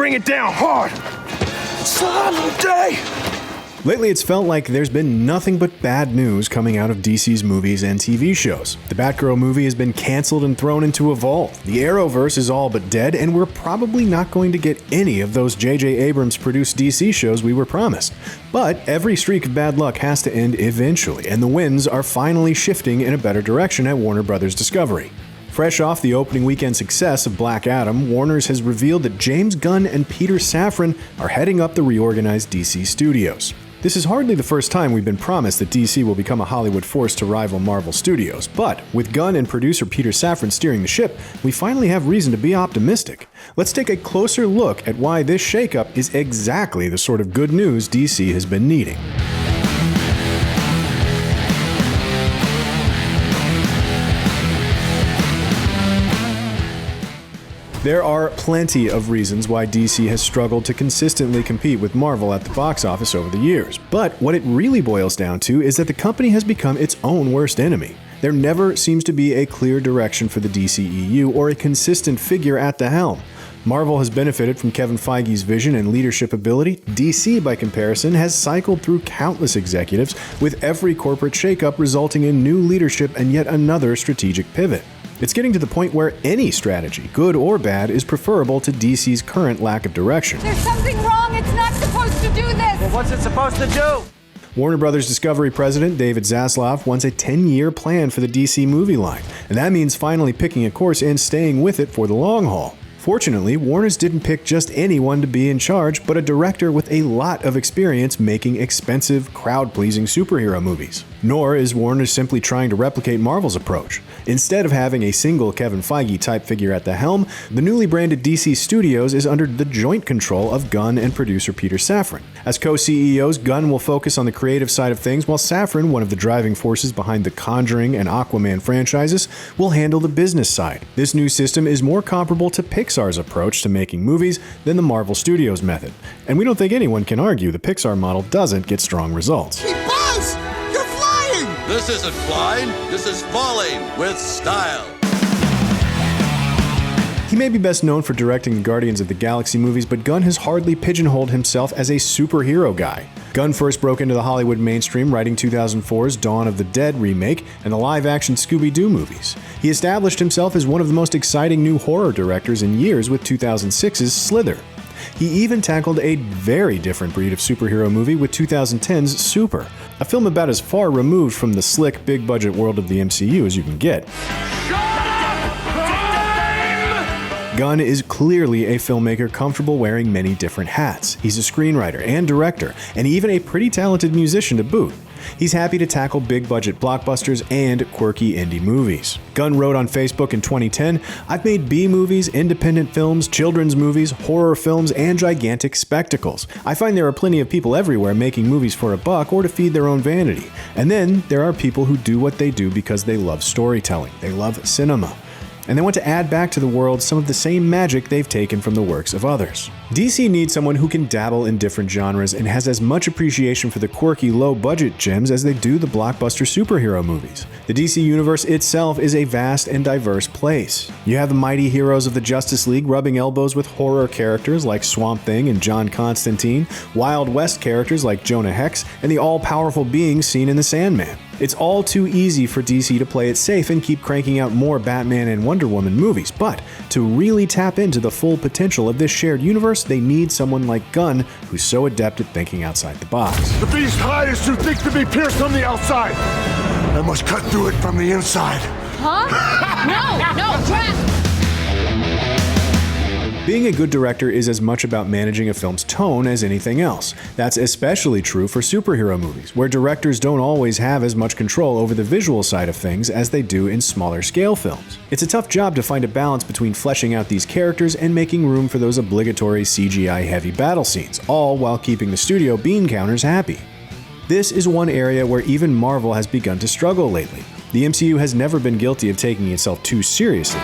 bring it down hard. Someday. Lately, it's felt like there's been nothing but bad news coming out of DC's movies and TV shows. The Batgirl movie has been canceled and thrown into a vault. The Arrowverse is all but dead, and we're probably not going to get any of those J.J. Abrams-produced DC shows we were promised. But every streak of bad luck has to end eventually, and the winds are finally shifting in a better direction at Warner Bros. Discovery. Fresh off the opening weekend success of Black Adam, Warner's has revealed that James Gunn and Peter Safran are heading up the reorganized DC studios. This is hardly the first time we've been promised that DC will become a Hollywood force to rival Marvel Studios, but with Gunn and producer Peter Safran steering the ship, we finally have reason to be optimistic. Let's take a closer look at why this shakeup is exactly the sort of good news DC has been needing. There are plenty of reasons why DC has struggled to consistently compete with Marvel at the box office over the years, but what it really boils down to is that the company has become its own worst enemy. There never seems to be a clear direction for the DCEU or a consistent figure at the helm. Marvel has benefited from Kevin Feige's vision and leadership ability. DC, by comparison, has cycled through countless executives, with every corporate shakeup resulting in new leadership and yet another strategic pivot. It's getting to the point where any strategy, good or bad, is preferable to DC's current lack of direction. There's something wrong. It's not supposed to do this. Well, what's it supposed to do? Warner Bros. Discovery president David Zaslav wants a 10-year plan for the DC movie line, and that means finally picking a course and staying with it for the long haul. Fortunately, Warner's didn't pick just anyone to be in charge, but a director with a lot of experience making expensive, crowd-pleasing superhero movies. Nor is Warner simply trying to replicate Marvel's approach. Instead of having a single Kevin Feige-type figure at the helm, the newly branded DC Studios is under the joint control of Gunn and producer Peter Safran. As co-CEOs, Gunn will focus on the creative side of things, while Safran, one of the driving forces behind the Conjuring and Aquaman franchises, will handle the business side. This new system is more comparable to Pixar's approach to making movies than the Marvel Studios method. And we don't think anyone can argue the Pixar model doesn't get strong results. Hey, Buzz! You're flying! This isn't flying, this is falling with style. He may be best known for directing the Guardians of the Galaxy movies, but Gunn has hardly pigeonholed himself as a superhero guy. Gunn first broke into the Hollywood mainstream writing 2004's Dawn of the Dead remake and the live-action Scooby-Doo movies. He established himself as one of the most exciting new horror directors in years with 2006's Slither. He even tackled a very different breed of superhero movie with 2010's Super, a film about as far removed from the slick, big-budget world of the MCU as you can get. Gunn is clearly a filmmaker comfortable wearing many different hats. He's a screenwriter and director, and even a pretty talented musician to boot. He's happy to tackle big-budget blockbusters and quirky indie movies. Gunn wrote on Facebook in 2010, "I've made B-movies, independent films, children's movies, horror films, and gigantic spectacles. I find there are plenty of people everywhere making movies for a buck or to feed their own vanity. And then there are people who do what they do because they love storytelling. They love cinema. And they want to add back to the world some of the same magic they've taken from the works of others." DC needs someone who can dabble in different genres and has as much appreciation for the quirky, low-budget gems as they do the blockbuster superhero movies. The DC Universe itself is a vast and diverse place. You have the mighty heroes of the Justice League rubbing elbows with horror characters like Swamp Thing and John Constantine, Wild West characters like Jonah Hex, and the all-powerful beings seen in The Sandman. It's all too easy for DC to play it safe and keep cranking out more Batman and Wonder Woman movies, but to really tap into the full potential of this shared universe, they need someone like Gunn, who's so adept at thinking outside the box. The beast hides too thick to be pierced from the outside. I must cut through it from the inside. Huh? No, trap! Being a good director is as much about managing a film's tone as anything else. That's especially true for superhero movies, where directors don't always have as much control over the visual side of things as they do in smaller scale films. It's a tough job to find a balance between fleshing out these characters and making room for those obligatory CGI-heavy battle scenes, all while keeping the studio bean counters happy. This is one area where even Marvel has begun to struggle lately. The MCU has never been guilty of taking itself too seriously.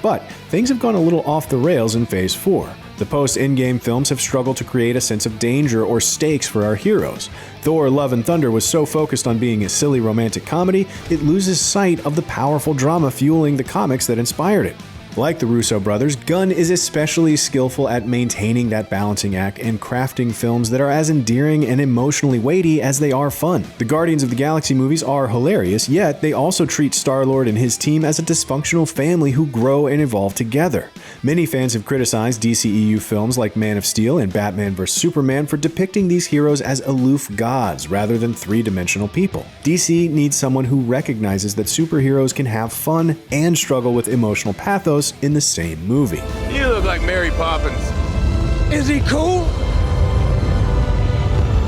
But things have gone a little off the rails in Phase 4. The post-Endgame films have struggled to create a sense of danger or stakes for our heroes. Thor: Love and Thunder was so focused on being a silly romantic comedy, it loses sight of the powerful drama fueling the comics that inspired it. Like the Russo brothers, Gunn is especially skillful at maintaining that balancing act and crafting films that are as endearing and emotionally weighty as they are fun. The Guardians of the Galaxy movies are hilarious, yet they also treat Star-Lord and his team as a dysfunctional family who grow and evolve together. Many fans have criticized DCEU films like Man of Steel and Batman vs. Superman for depicting these heroes as aloof gods rather than three-dimensional people. DC needs someone who recognizes that superheroes can have fun and struggle with emotional pathos in the same movie. You look like Mary Poppins. Is he cool?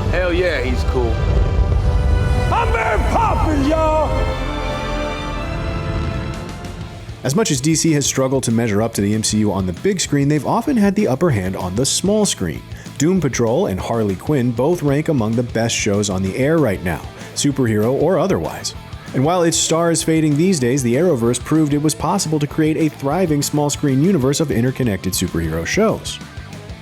Hell yeah, he's cool. I'm Mary Poppins, y'all! As much as DC has struggled to measure up to the MCU on the big screen, they've often had the upper hand on the small screen. Doom Patrol and Harley Quinn both rank among the best shows on the air right now, superhero or otherwise. And while its star is fading these days, the Arrowverse proved it was possible to create a thriving small-screen universe of interconnected superhero shows.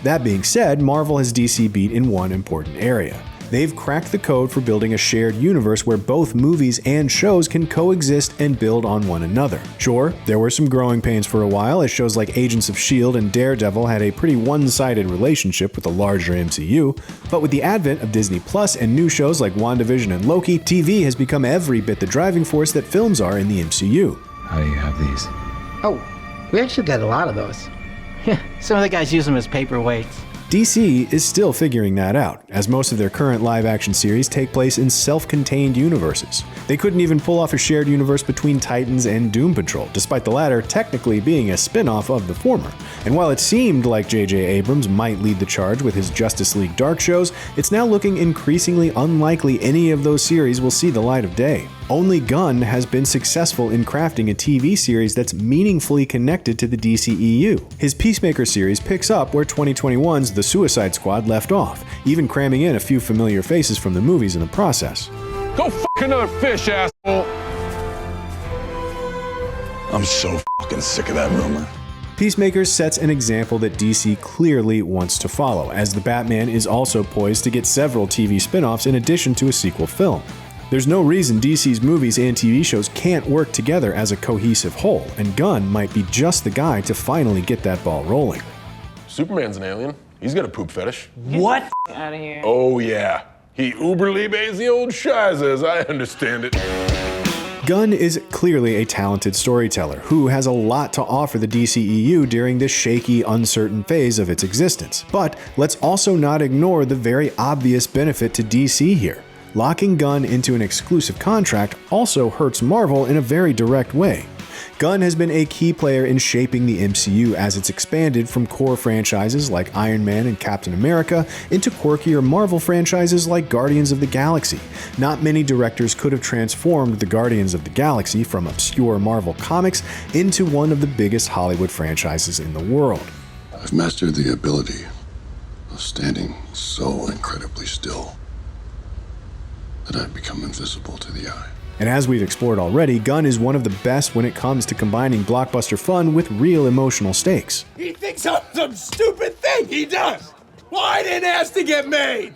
That being said, Marvel has DC beat in one important area. They've cracked the code for building a shared universe where both movies and shows can coexist and build on one another. Sure, there were some growing pains for a while, as shows like Agents of S.H.I.E.L.D. and Daredevil had a pretty one-sided relationship with the larger MCU, but with the advent of Disney Plus and new shows like WandaVision and Loki, TV has become every bit the driving force that films are in the MCU. How do you have these? Oh, we actually got a lot of those. Yeah, some of the guys use them as paperweights. DC is still figuring that out, as most of their current live-action series take place in self-contained universes. They couldn't even pull off a shared universe between Titans and Doom Patrol, despite the latter technically being a spin-off of the former. And while it seemed like J.J. Abrams might lead the charge with his Justice League Dark shows, it's now looking increasingly unlikely any of those series will see the light of day. Only Gunn has been successful in crafting a TV series that's meaningfully connected to the DCEU. His Peacemaker series picks up where 2021's The Suicide Squad left off, even cramming in a few familiar faces from the movies in the process. Go fuck another fish, asshole. I'm so fucking sick of that rumor. Peacemaker sets an example that DC clearly wants to follow, as the Batman is also poised to get several TV spin-offs in addition to a sequel film. There's no reason DC's movies and TV shows can't work together as a cohesive whole, and Gunn might be just the guy to finally get that ball rolling. Superman's an alien. He's got a poop fetish. What? Out of here. Oh yeah. He uberliebe's the old Scheiße, as I understand it. Gunn is clearly a talented storyteller who has a lot to offer the DCEU during this shaky, uncertain phase of its existence. But let's also not ignore the very obvious benefit to DC here. Locking Gunn into an exclusive contract also hurts Marvel in a very direct way. Gunn has been a key player in shaping the MCU as it's expanded from core franchises like Iron Man and Captain America into quirkier Marvel franchises like Guardians of the Galaxy. Not many directors could have transformed the Guardians of the Galaxy from obscure Marvel comics into one of the biggest Hollywood franchises in the world. I've mastered the ability of standing so incredibly still that I've become invisible to the eye. And as we've explored already, Gunn is one of the best when it comes to combining blockbuster fun with real emotional stakes. He thinks I'm some stupid thing, he does! Well, I didn't ask to get made!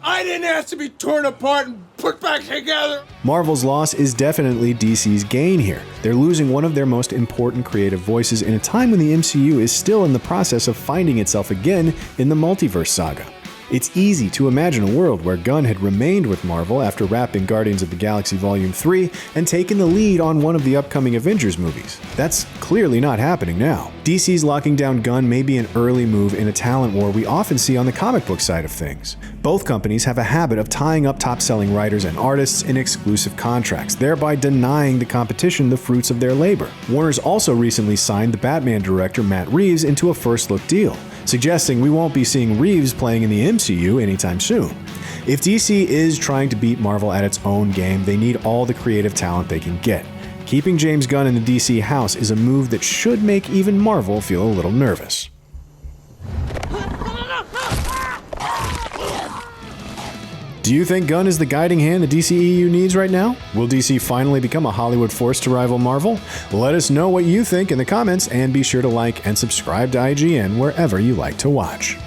I didn't ask to be torn apart and put back together! Marvel's loss is definitely DC's gain here. They're losing one of their most important creative voices in a time when the MCU is still in the process of finding itself again in the multiverse saga. It's easy to imagine a world where Gunn had remained with Marvel after wrapping Guardians of the Galaxy Volume 3 and taken the lead on one of the upcoming Avengers movies. That's clearly not happening now. DC's locking down Gunn may be an early move in a talent war we often see on the comic book side of things. Both companies have a habit of tying up top-selling writers and artists in exclusive contracts, thereby denying the competition the fruits of their labor. Warner's also recently signed the Batman director Matt Reeves into a first-look deal, suggesting we won't be seeing Reeves playing in the MCU anytime soon. If DC is trying to beat Marvel at its own game, they need all the creative talent they can get. Keeping James Gunn in the DC house is a move that should make even Marvel feel a little nervous. Do you think Gunn is the guiding hand the DCEU needs right now? Will DC finally become a Hollywood force to rival Marvel? Let us know what you think in the comments, and be sure to like and subscribe to IGN wherever you like to watch.